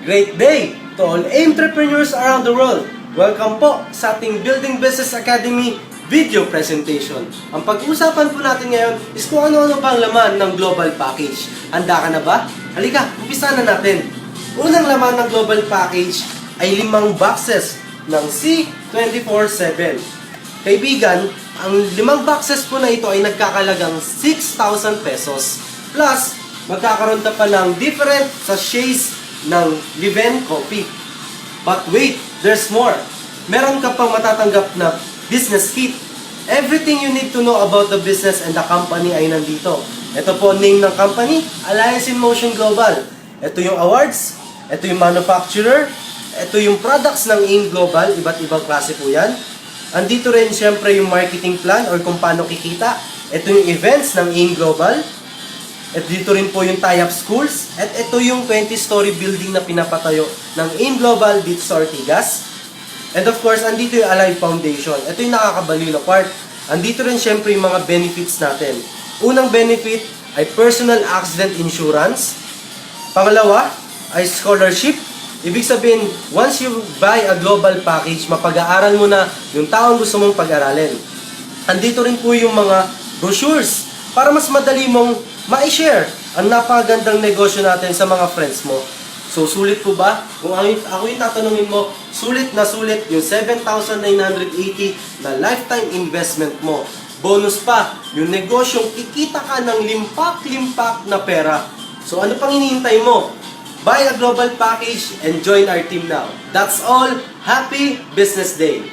Great day to all entrepreneurs around the world. Welcome po sa ating Building Business Academy video presentation. Ang pag-uusapan po natin ngayon is kung ano-ano bang laman ng Global Package. Handa ka na ba? Halika, umpisa na natin. Unang laman ng Global Package ay 5 boxes ng C24/7. Kaibigan, ang 5 boxes po na ito ay nagkakalagang 6,000 pesos. Plus, magkakaroon ka pa ng different sachets ng Liven Coffee. But wait, there's more. Meron ka pang matatanggap na business kit. Everything you need to know about the business and the company ay nandito. Ito po name ng company, Alliance in Motion Global. Ito yung awards, ito yung manufacturer, ito yung products ng AIM Global, iba't ibang klase po yan. Andito rin siyempre yung marketing plan or kung paano kikita. Ito yung events ng AIM Global. At dito rin po yung tie-up schools. At ito yung 20-story building na pinapatayo ng AIM Global dito sa Ortigas. And of course, andito yung Alive Foundation. Ito yung nakakabaliw na part. Andito rin syempre yung mga benefits natin. Unang benefit ay personal accident insurance. Pangalawa ay scholarship. Ibig sabihin, once you buy a global package, mapag-aaral mo na yung taong gusto mong pag-aralin. Andito rin po yung mga brochures para mas madali mong ma-share ang napakagandang negosyo natin sa mga friends mo. So, sulit po ba? Kung ako yung tatanungin mo, sulit na sulit yung 7,980 na lifetime investment mo. Bonus pa, yung negosyong kikita ka ng limpak-limpak na pera. So, ano pang hinihintay mo? Buy a global package and join our team now. That's all. Happy Business Day!